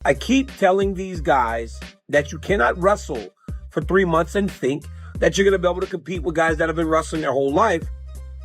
I keep telling these guys that you cannot wrestle for 3 months and think that you're going to be able to compete with guys that have been wrestling their whole life.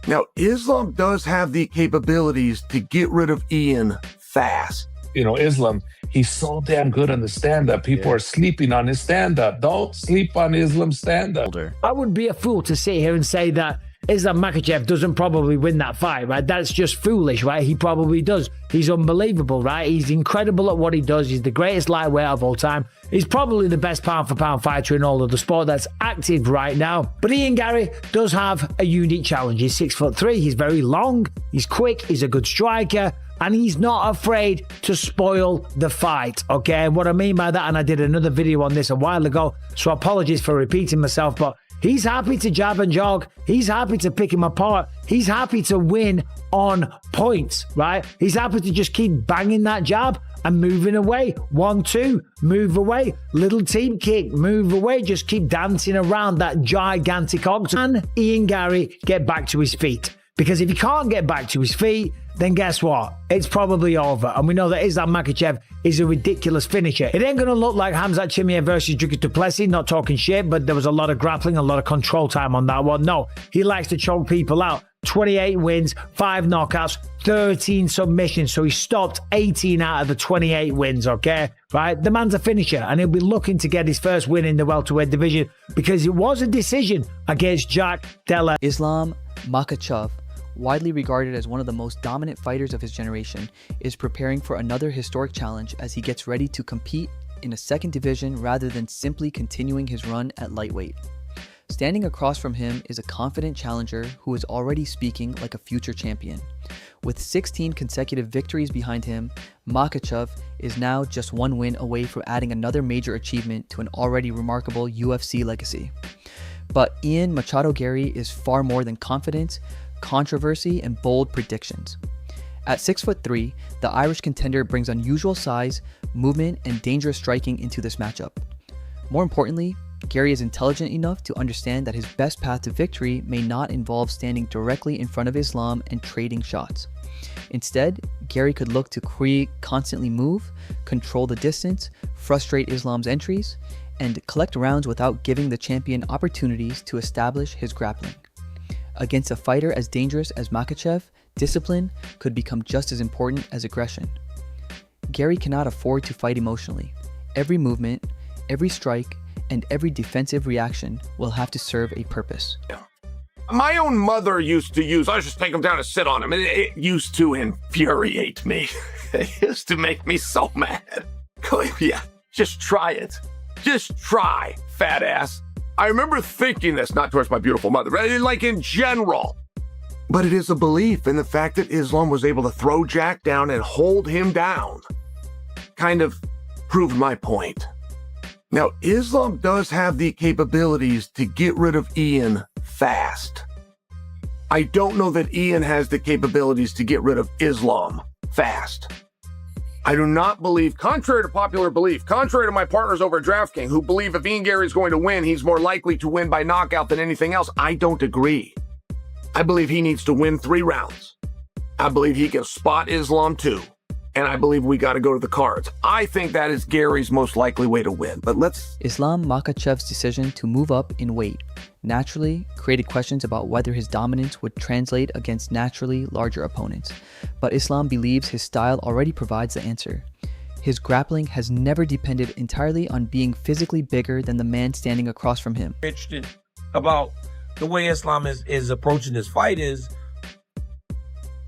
Now, Islam does have the capabilities to get rid of Ian fast. You know, Islam, he's so damn good on the stand-up. People are sleeping on his stand-up. Don't sleep on Islam's stand-up. I would be a fool to sit here and say that Islam Makhachev doesn't probably win that fight, right? That's just foolish, right? He probably does. He's unbelievable, right? He's incredible at what he does. He's the greatest lightweight of all time. He's probably the best pound-for-pound fighter in all of the sport that's active right now. But Ian Garry does have a unique challenge. He's 6'3", he's very long, he's quick, he's a good striker, and he's not afraid to spoil the fight, okay? And what I mean by that, and I did another video on this a while ago, so apologies for repeating myself, but he's happy to jab and jog. He's happy to pick him apart. He's happy to win on points, right? He's happy to just keep banging that jab and moving away. 1, 2, move away. Little team kick, move away. Just keep dancing around that gigantic octagon. Can Ian Garry get back to his feet? Because if he can't get back to his feet, then guess what? It's probably over. And we know that Islam Makhachev is a ridiculous finisher. It ain't going to look like Khamzat Chimaev versus Dricus du Plessis, not talking shit, but there was a lot of grappling, a lot of control time on that one. No, he likes to choke people out. 28 wins, 5 knockouts, 13 submissions. So he stopped 18 out of the 28 wins, okay? Right? The man's a finisher, and he'll be looking to get his first win in the welterweight division because it was a decision against Jack Della. Islam Makhachev, widely regarded as one of the most dominant fighters of his generation, is preparing for another historic challenge as he gets ready to compete in a second division rather than simply continuing his run at lightweight. Standing across from him is a confident challenger who is already speaking like a future champion. With 16 consecutive victories behind him, Makhachev is now just 1 win away from adding another major achievement to an already remarkable UFC legacy. But Ian Machado Garry is far more than confidence, controversy, and bold predictions. At 6'3", the Irish contender brings unusual size, movement, and dangerous striking into this matchup. More importantly, Garry is intelligent enough to understand that his best path to victory may not involve standing directly in front of Islam and trading shots. Instead, Garry could look to constantly move, control the distance, frustrate Islam's entries, and collect rounds without giving the champion opportunities to establish his grappling. Against a fighter as dangerous as Makhachev, discipline could become just as important as aggression. Garry cannot afford to fight emotionally. Every movement, every strike, and every defensive reaction will have to serve a purpose. My own mother used to use, I just take him down and sit on him. It used to infuriate me. It used to make me so mad. Yeah, just try it. Just try, fat ass. I remember thinking this, not towards my beautiful mother, but like in general. But it is a belief in the fact that Islam was able to throw Jack down and hold him down. Kind of proved my point. Now, Islam does have the capabilities to get rid of Ian fast. I don't know that Ian has the capabilities to get rid of Islam fast. I do not believe, contrary to popular belief, contrary to my partners over at DraftKings who believe if Ian Garry is going to win, he's more likely to win by knockout than anything else, I don't agree. I believe he needs to win 3 rounds. I believe he can spot Islam 2. And I believe we got to go to the cards. I think that is Garry's most likely way to win. But let's... Islam Makhachev's decision to move up in weight naturally created questions about whether his dominance would translate against naturally larger opponents. But Islam believes his style already provides the answer. His grappling has never depended entirely on being physically bigger than the man standing across from him. Interesting about the way Islam is approaching this fight is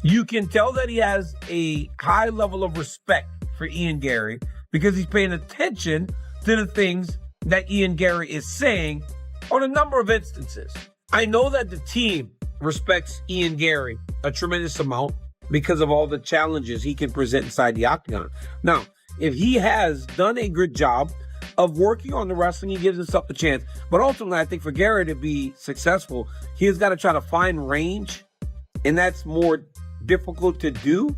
you can tell that he has a high level of respect for Ian Garry because he's paying attention to the things that Ian Garry is saying on a number of instances. I know that the team respects Ian Garry a tremendous amount because of all the challenges he can present inside the octagon. Now, if he has done a good job of working on the wrestling, he gives himself a chance. But ultimately, I think for Garry to be successful, he has got to try to find range, and that's more difficult to do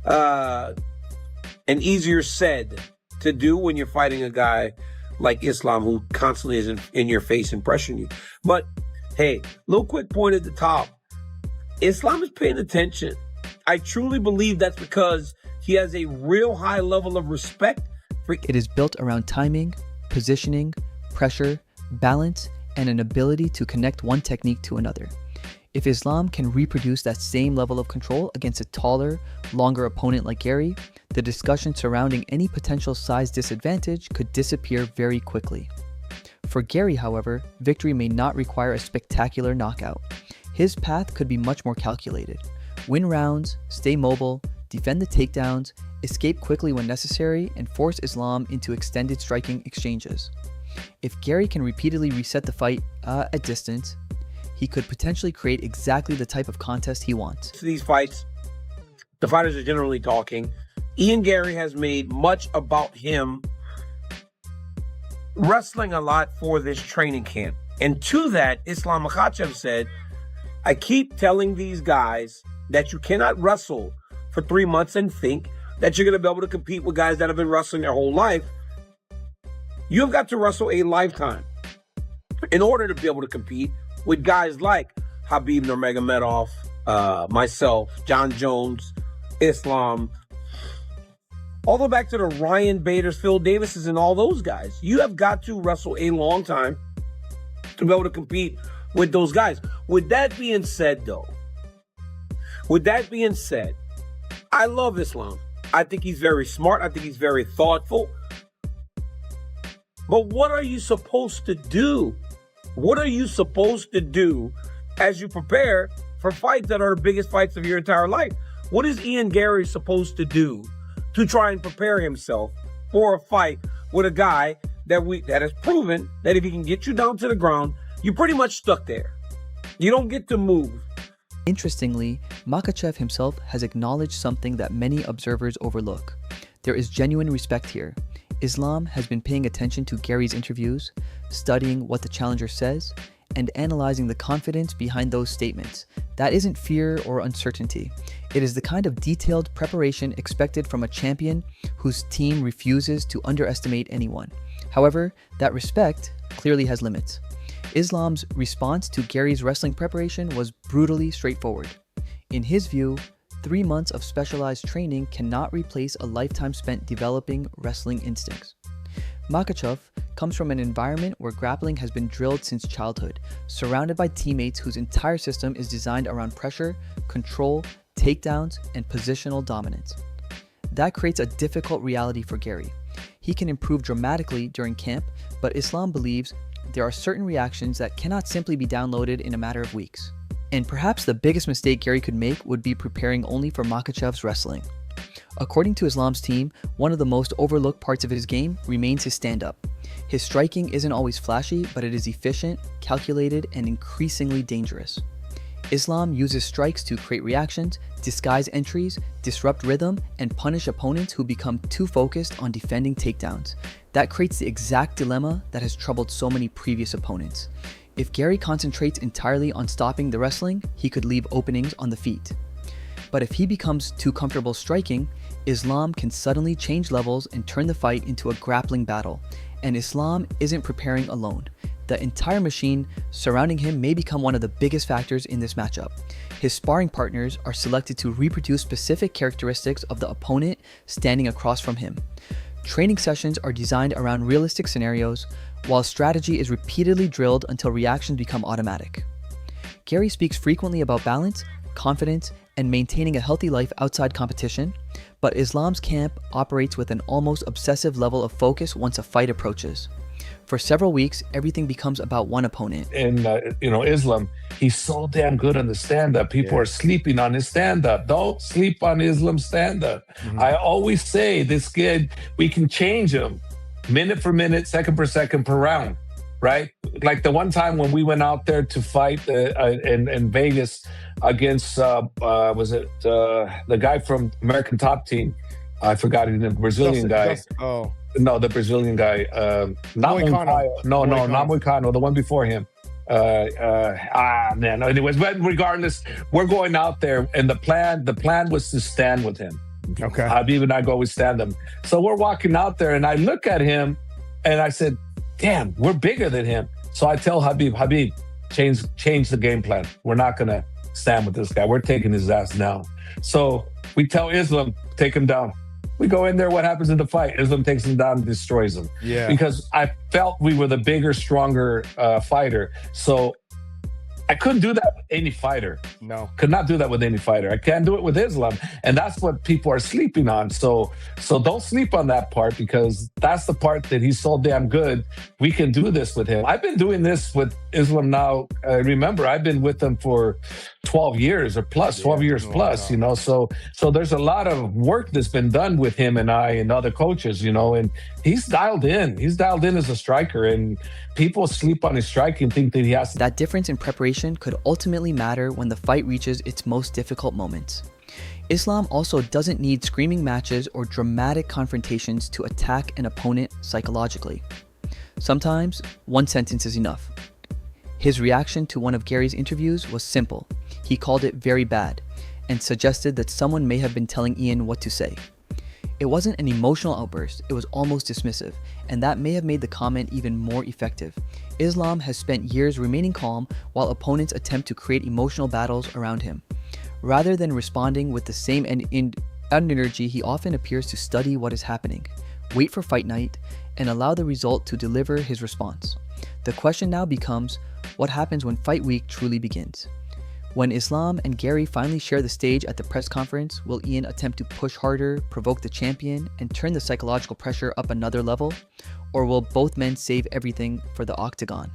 and easier said to do when you're fighting a guy like Islam who constantly is in your face and pressuring you. But hey, little quick point at the top. Islam is paying attention. I truly believe that's because he has a real high level of respect It is built around timing, positioning, pressure, balance, and an ability to connect one technique to another. If Islam can reproduce that same level of control against a taller, longer opponent like Garry, the discussion surrounding any potential size disadvantage could disappear very quickly. For Garry, however, victory may not require a spectacular knockout. His path could be much more calculated. Win rounds, stay mobile, defend the takedowns, escape quickly when necessary, and force Islam into extended striking exchanges. If Garry can repeatedly reset the fight at distance, he could potentially create exactly the type of contest he wants. These fights, the fighters are generally talking. Ian Garry has made much about him wrestling a lot for this training camp. And to that, Islam Makhachev said, I keep telling these guys that you cannot wrestle for 3 months and think that you're going to be able to compete with guys that have been wrestling their whole life. You've got to wrestle a lifetime in order to be able to compete with guys like Khabib Nurmagomedov, myself, John Jones, Islam, all the way back to the Ryan Baders, Phil Davises, and all those guys. You have got to wrestle a long time to be able to compete with those guys. With that being said, though, I love Islam. I think he's very smart. I think he's very thoughtful. But what are you supposed to do? What are you supposed to do as you prepare for fights that are the biggest fights of your entire life? What is Ian Garry supposed to do to try and prepare himself for a fight with a guy that has proven that if he can get you down to the ground, you're pretty much stuck there. You don't get to move. Interestingly, Makhachev himself has acknowledged something that many observers overlook. There is genuine respect here. Islam has been paying attention to Garry's interviews, studying what the challenger says, and analyzing the confidence behind those statements. That isn't fear or uncertainty. It is the kind of detailed preparation expected from a champion whose team refuses to underestimate anyone. However, that respect clearly has limits. Islam's response to Garry's wrestling preparation was brutally straightforward. In his view, 3 months of specialized training cannot replace a lifetime spent developing wrestling instincts. Makhachev comes from an environment where grappling has been drilled since childhood, surrounded by teammates whose entire system is designed around pressure, control, takedowns, and positional dominance. That creates a difficult reality for Garry. He can improve dramatically during camp, but Islam believes there are certain reactions that cannot simply be downloaded in a matter of weeks. And perhaps the biggest mistake Garry could make would be preparing only for Makhachev's wrestling. According to Islam's team, one of the most overlooked parts of his game remains his stand-up. His striking isn't always flashy, but it is efficient, calculated, and increasingly dangerous. Islam uses strikes to create reactions, disguise entries, disrupt rhythm, and punish opponents who become too focused on defending takedowns. That creates the exact dilemma that has troubled so many previous opponents. If Garry concentrates entirely on stopping the wrestling, he could leave openings on the feet. But if he becomes too comfortable striking, Islam can suddenly change levels and turn the fight into a grappling battle. And Islam isn't preparing alone. The entire machine surrounding him may become one of the biggest factors in this matchup. His sparring partners are selected to reproduce specific characteristics of the opponent standing across from him. Training sessions are designed around realistic scenarios, while strategy is repeatedly drilled until reactions become automatic. Garry speaks frequently about balance, confidence, and maintaining a healthy life outside competition, but Islam's camp operates with an almost obsessive level of focus once a fight approaches. For several weeks, everything becomes about one opponent. In Islam, he's so damn good on the stand-up. People are sleeping on his stand-up. Don't sleep on Islam's stand-up. I always say this kid, we can change him minute for minute, second per second per round, right? Like the one time when we went out there to fight in Vegas against, the guy from American Top Team? I forgot his name, Brazilian guy. No, the Brazilian guy. Not Moicano. No, not Moicano. The one before him. Anyways, but regardless, we're going out there, and the plan was to stand with him. Okay. Khabib and I go, we stand him. So we're walking out there, and I look at him, and I said, "Damn, we're bigger than him." So I tell Khabib, change the game plan. We're not gonna stand with this guy. We're taking his ass down. So we tell Islam, take him down. We go in there, what happens in the fight? Islam takes him down and destroys him. Yeah. Because I felt we were the bigger, stronger fighter. So I couldn't do that with any fighter. No. Could not do that with any fighter. I can't do it with Islam. And that's what people are sleeping on. So don't sleep on that part, because that's the part that he's so damn good. We can do this with him. I've been doing this with Islam now. Remember, I've been with him for 12 years or plus, 12 years plus, you know. So there's a lot of work that's been done with him and I and other coaches, you know, and he's dialed in. He's dialed in as a striker, and people sleep on his striking and think that he has to. That difference in preparation could ultimately matter when the fight reaches its most difficult moments. Islam also doesn't need screaming matches or dramatic confrontations to attack an opponent psychologically. Sometimes one sentence is enough. His reaction to one of Garry's interviews was simple. He called it very bad and suggested that someone may have been telling Ian what to say. It wasn't an emotional outburst, it was almost dismissive, and that may have made the comment even more effective. Islam has spent years remaining calm while opponents attempt to create emotional battles around him. Rather than responding with the same energy, he often appears to study what is happening, wait for fight night, and allow the result to deliver his response. The question now becomes, what happens when fight week truly begins? When Islam and Garry finally share the stage at the press conference, will Ian attempt to push harder, provoke the champion, and turn the psychological pressure up another level? Or will both men save everything for the octagon?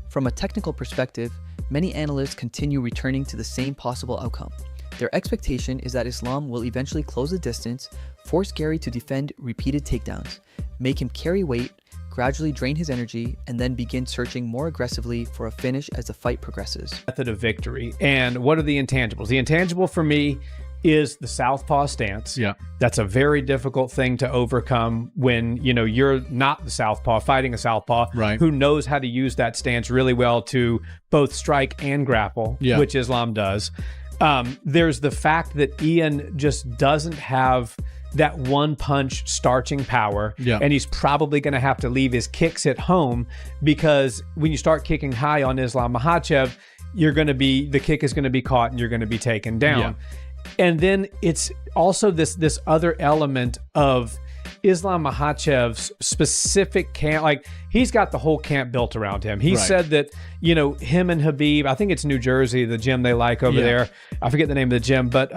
From a technical perspective, many analysts continue returning to the same possible outcome. Their expectation is that Islam will eventually close the distance, force Garry to defend repeated takedowns, make him carry weight, gradually drain his energy, and then begin searching more aggressively for a finish as the fight progresses. Method of victory. And what are the intangibles? The intangible for me is the southpaw stance. Yeah. That's a very difficult thing to overcome when, you know, you're not the southpaw, fighting a southpaw Right. who knows how to use that stance really well to both strike and grapple, Yeah. which Islam does. There's the fact that Ian just doesn't have that one punch starching power, Yeah. and he's probably going to have to leave his kicks at home, because when you start kicking high on Islam Makhachev, the kick is going to be caught and you're going to be taken down. Yeah. And then it's also this other element of Islam Makhachev's specific camp. Like, he's got the whole camp built around him. He Right. said that, you know, him and Khabib, I think it's New Jersey, the gym they like over Yeah. there. I forget the name of the gym, but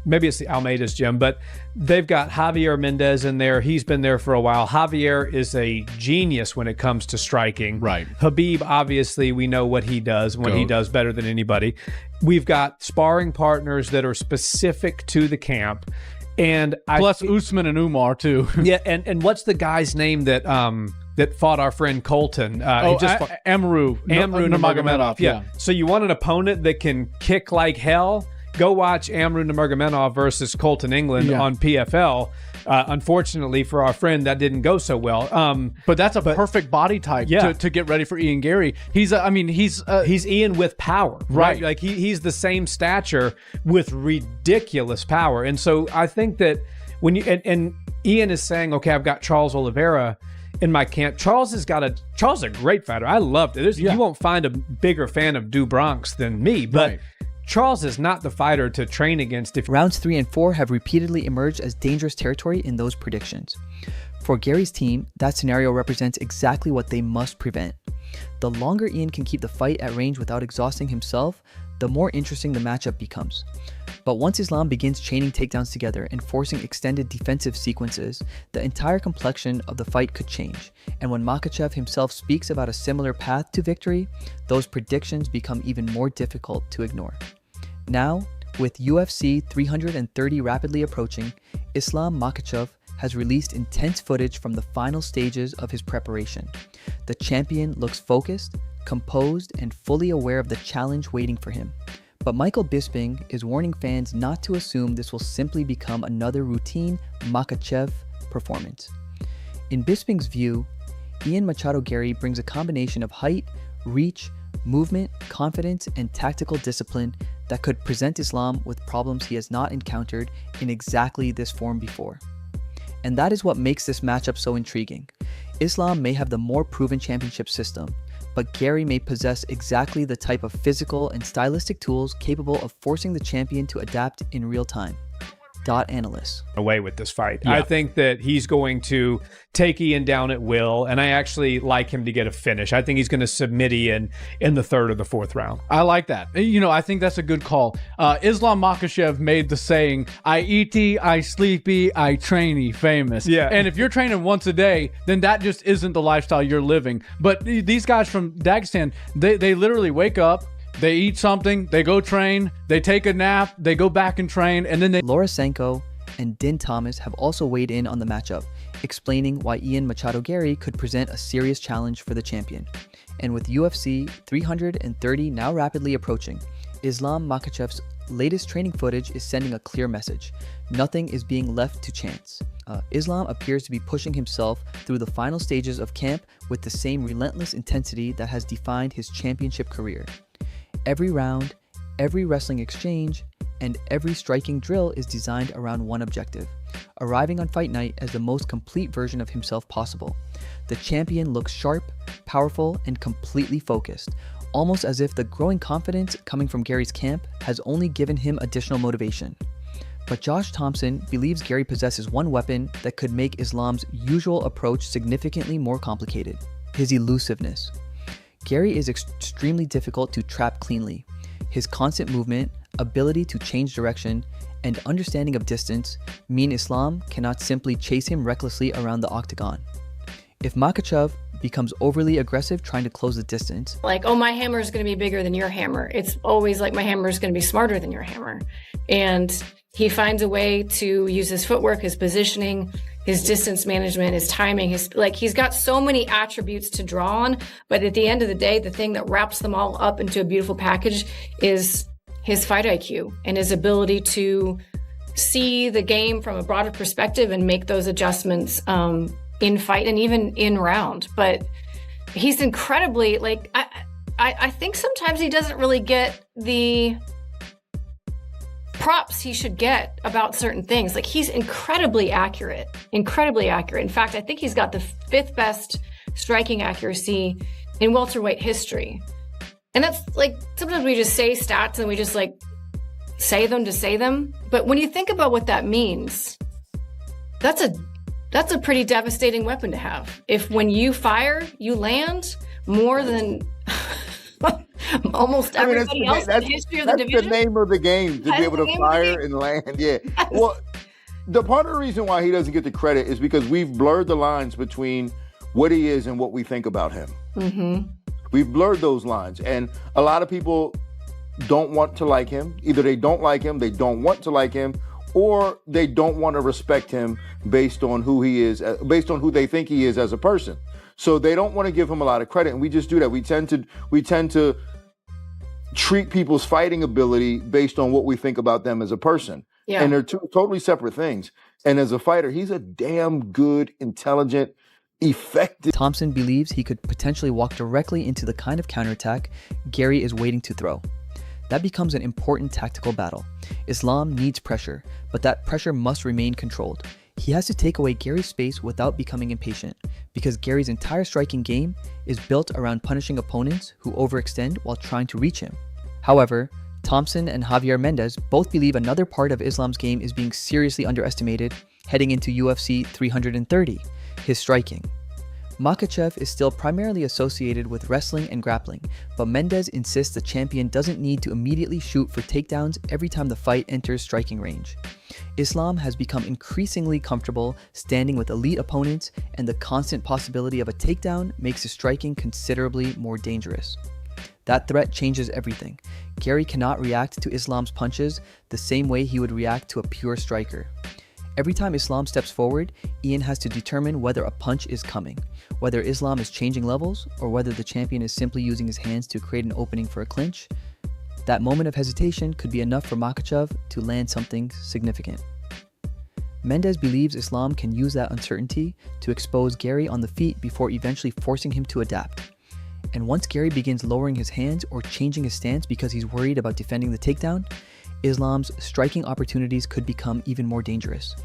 maybe it's the Almeida's gym, but they've got Javier Mendez in there. He's been there for a while. Javier is a genius when it comes to striking. Right. Habib, obviously, we know what he does when he Goat. does better than anybody. We've got sparring partners that are specific to the camp. And Plus Usman and Umar too. yeah, and what's the guy's name that fought our friend Colton? Amru Nurmagomedov. Yeah. So you want an opponent that can kick like hell? Go watch Amru Nurmagomedov versus Colton England on PFL. Unfortunately for our friend, that didn't go so well. But that's a perfect body type to get ready for Ian Garry. He's Ian with power, right? Like he's the same stature with ridiculous power. And so I think that when you and Ian is saying, okay, I've got Charles Oliveira in my camp. Charles is a great fighter. I loved it. You won't find a bigger fan of Du Bronx than me, but Right. Charles is not the fighter to train against. Rounds 3 and 4 have repeatedly emerged as dangerous territory in those predictions. For Garry's team, that scenario represents exactly what they must prevent. The longer Ian can keep the fight at range without exhausting himself, the more interesting the matchup becomes. But once Islam begins chaining takedowns together and forcing extended defensive sequences, the entire complexion of the fight could change. And when Makhachev himself speaks about a similar path to victory, those predictions become even more difficult to ignore. Now, with UFC 330 rapidly approaching, Islam Makhachev has released intense footage from the final stages of his preparation. The champion looks focused, composed, and fully aware of the challenge waiting for him. But Michael Bisping is warning fans not to assume this will simply become another routine Makhachev performance. In Bisping's view, Ian Machado Garry brings a combination of height, reach, movement, confidence, and tactical discipline that could present Islam with problems he has not encountered in exactly this form before. And that is what makes this matchup so intriguing. Islam may have the more proven championship system, but Garry may possess exactly the type of physical and stylistic tools capable of forcing the champion to adapt in real time. Analysts. Away with this fight. I think that he's going to take Ian down at will, and I actually like him to get a finish. I think he's going to submit Ian in the 3rd or the 4th round. I like that. I think that's a good call. Islam Makhachev made the saying, I eaty, I sleepy, I trainy famous. Yeah. And if you're training once a day, then that just isn't the lifestyle you're living. But these guys from Dagestan, they literally wake up, they eat something, they go train, they take a nap, they go back and train, and then they... Laura Sanko and Din Thomas have also weighed in on the matchup, explaining why Ian Machado Garry could present a serious challenge for the champion. And with UFC 330 now rapidly approaching, Islam Makhachev's latest training footage is sending a clear message. Nothing is being left to chance. Islam appears to be pushing himself through the final stages of camp with the same relentless intensity that has defined his championship career. Every round, every wrestling exchange, and every striking drill is designed around one objective: arriving on fight night as the most complete version of himself possible. The champion looks sharp, powerful, and completely focused, almost as if the growing confidence coming from Garry's camp has only given him additional motivation. But Josh Thompson believes Garry possesses one weapon that could make Islam's usual approach significantly more complicated: his elusiveness. Garry is extremely difficult to trap cleanly. His constant movement, ability to change direction, and understanding of distance mean Islam cannot simply chase him recklessly around the octagon. If Makhachev becomes overly aggressive trying to close the distance, like, oh, my hammer is going to be bigger than your hammer, it's always like, my hammer is going to be smarter than your hammer. And he finds a way to use his footwork, his positioning, his distance management, his timing, he's got so many attributes to draw on. But at the end of the day, the thing that wraps them all up into a beautiful package is his fight IQ and his ability to see the game from a broader perspective and make those adjustments in fight and even in round. But he's incredibly, I think sometimes he doesn't really get the props he should get about certain things. Like, he's incredibly accurate. In fact, I think he's got the 5th best striking accuracy in welterweight history. And that's sometimes we just say stats and we just say them to say them. But when you think about what that means, that's a pretty devastating weapon to have. If when you fire, you land more than almost everybody else in the history of the division. That's the name of the game, to be able to fire and land. Yeah. Yes. Well, the part of the reason why he doesn't get the credit is because we've blurred the lines between what he is and what we think about him. Mm-hmm. We've blurred those lines. And a lot of people don't want to like him. Either they don't like him, they don't want to like him, or they don't want to respect him based on who he is, based on who they think he is as a person. So they don't want to give him a lot of credit, and we just do that. We tend to treat people's fighting ability based on what we think about them as a person. Yeah. And they're two totally separate things. And as a fighter, he's a damn good, intelligent, effective. Thompson believes he could potentially walk directly into the kind of counterattack Garry is waiting to throw. That becomes an important tactical battle. Islam needs pressure, but that pressure must remain controlled. He has to take away Garry's space without becoming impatient, because Garry's entire striking game is built around punishing opponents who overextend while trying to reach him. However, Thompson and Javier Mendez both believe another part of Islam's game is being seriously underestimated heading into UFC 330, his striking. Makhachev is still primarily associated with wrestling and grappling, but Mendez insists the champion doesn't need to immediately shoot for takedowns every time the fight enters striking range. Islam has become increasingly comfortable standing with elite opponents, and the constant possibility of a takedown makes his striking considerably more dangerous. That threat changes everything. Garry cannot react to Islam's punches the same way he would react to a pure striker. Every time Islam steps forward, Ian has to determine whether a punch is coming, whether Islam is changing levels, or whether the champion is simply using his hands to create an opening for a clinch. That moment of hesitation could be enough for Makhachev to land something significant. Mendez believes Islam can use that uncertainty to expose Garry on the feet before eventually forcing him to adapt. And once Garry begins lowering his hands or changing his stance because he's worried about defending the takedown, Islam's striking opportunities could become even more dangerous.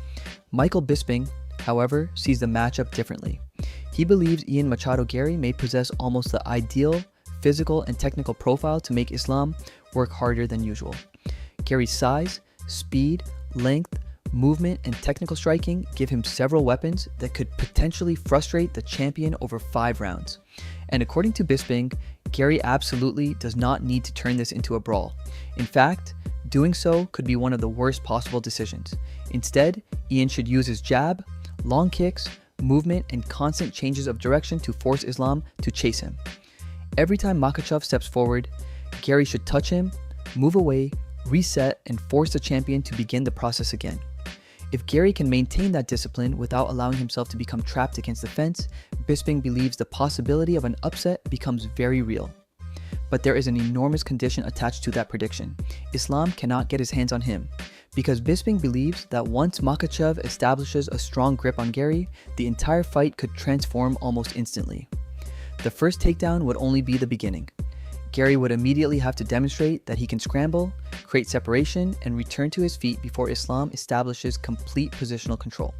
Michael Bisping, however, sees the matchup differently. He believes Ian Machado Garry may possess almost the ideal physical and technical profile to make Islam work harder than usual. Garry's size, speed, length, movement, and technical striking give him several weapons that could potentially frustrate the champion over 5 rounds. And according to Bisping, Garry absolutely does not need to turn this into a brawl. In fact, doing so could be one of the worst possible decisions. Instead, Ian should use his jab, long kicks, movement, and constant changes of direction to force Islam to chase him. Every time Makhachev steps forward, Garry should touch him, move away, reset, and force the champion to begin the process again. If Garry can maintain that discipline without allowing himself to become trapped against the fence, Bisping believes the possibility of an upset becomes very real. But there is an enormous condition attached to that prediction. Islam cannot get his hands on him, because Bisping believes that once Makhachev establishes a strong grip on Garry, the entire fight could transform almost instantly. The first takedown would only be the beginning. Garry would immediately have to demonstrate that he can scramble, create separation, and return to his feet before Islam establishes complete positional control.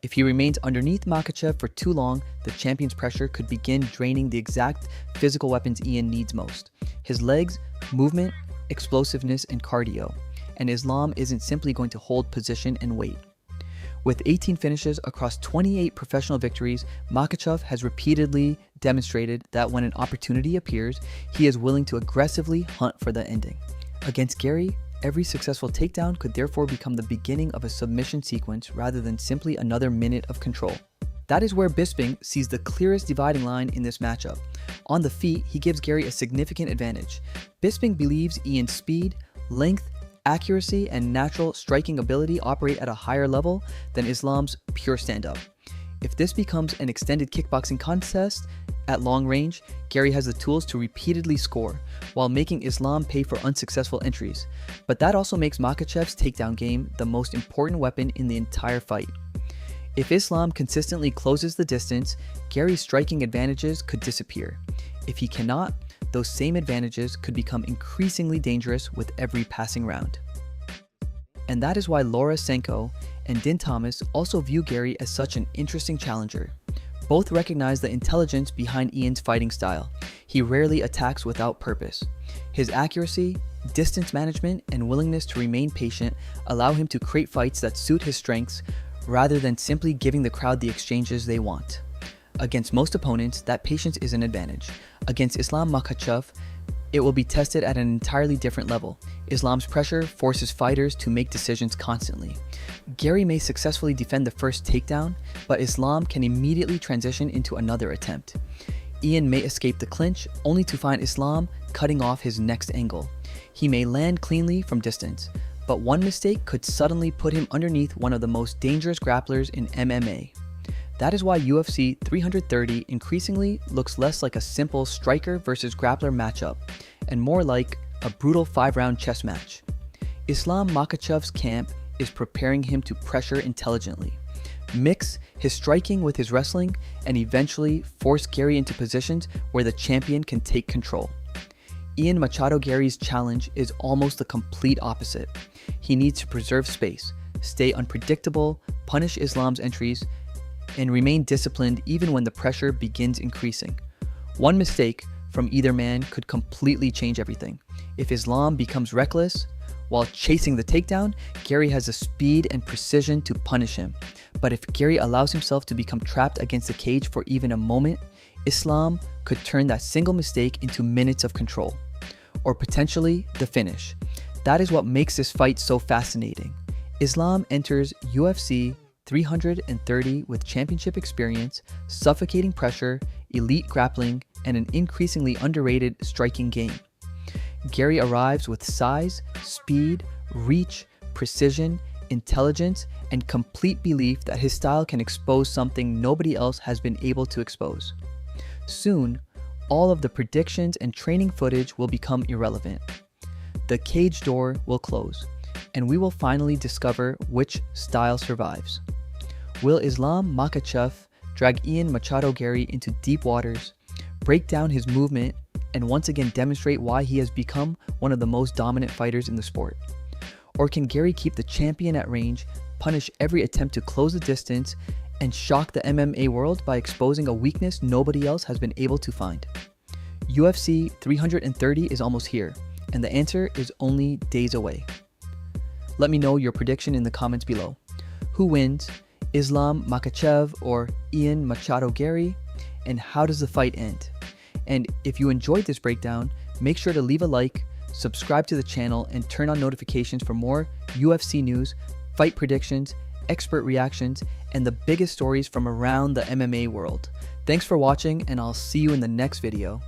If he remains underneath Makhachev for too long, the champion's pressure could begin draining the exact physical weapons Ian needs most: his legs, movement, explosiveness, and cardio. And Islam isn't simply going to hold position and wait. With 18 finishes across 28 professional victories, Makhachev has repeatedly demonstrated that when an opportunity appears, he is willing to aggressively hunt for the ending. Against Garry, every successful takedown could therefore become the beginning of a submission sequence rather than simply another minute of control. That is where Bisping sees the clearest dividing line in this matchup. On the feet, he gives Garry a significant advantage. Bisping believes Ian's speed, length, accuracy, and natural striking ability operate at a higher level than Islam's pure stand-up. If this becomes an extended kickboxing contest at long range, Garry has the tools to repeatedly score, while making Islam pay for unsuccessful entries. But that also makes Makhachev's takedown game the most important weapon in the entire fight. If Islam consistently closes the distance, Garry's striking advantages could disappear. If he cannot, those same advantages could become increasingly dangerous with every passing round. And that is why Laura Senko and Din Thomas also view Garry as such an interesting challenger. Both recognize the intelligence behind Ian's fighting style. He rarely attacks without purpose. His accuracy, distance management, and willingness to remain patient allow him to create fights that suit his strengths rather than simply giving the crowd the exchanges they want. Against most opponents, that patience is an advantage. Against Islam Makhachev, it will be tested at an entirely different level. Islam's pressure forces fighters to make decisions constantly. Garry may successfully defend the first takedown, but Islam can immediately transition into another attempt. Ian may escape the clinch, only to find Islam cutting off his next angle. He may land cleanly from distance, but one mistake could suddenly put him underneath one of the most dangerous grapplers in MMA. That is why UFC 330 increasingly looks less like a simple striker versus grappler matchup, and more like a brutal 5-round chess match. Islam Makhachev's camp is preparing him to pressure intelligently, mix his striking with his wrestling, and eventually force Garry into positions where the champion can take control. Ian Machado Garry's challenge is almost the complete opposite. He needs to preserve space, stay unpredictable, punish Islam's entries, and remain disciplined even when the pressure begins increasing. One mistake from either man could completely change everything. If Islam becomes reckless while chasing the takedown, Garry has the speed and precision to punish him. But if Garry allows himself to become trapped against the cage for even a moment, Islam could turn that single mistake into minutes of control, or potentially the finish. That is what makes this fight so fascinating. Islam enters UFC 330 with championship experience, suffocating pressure, elite grappling, and an increasingly underrated striking game. Garry arrives with size, speed, reach, precision, intelligence, and complete belief that his style can expose something nobody else has been able to expose. Soon, all of the predictions and training footage will become irrelevant. The cage door will close, and we will finally discover which style survives. Will Islam Makhachev drag Ian Machado Garry into deep waters, break down his movement, and once again demonstrate why he has become one of the most dominant fighters in the sport? Or can Garry keep the champion at range, punish every attempt to close the distance, and shock the MMA world by exposing a weakness nobody else has been able to find? UFC 330 is almost here, and the answer is only days away. Let me know your prediction in the comments below. Who wins, Islam Makhachev or Ian Machado Garry? And how does the fight end? And if you enjoyed this breakdown, make sure to leave a like, subscribe to the channel, and turn on notifications for more UFC news, fight predictions, expert reactions, and the biggest stories from around the MMA world. Thanks for watching, and I'll see you in the next video.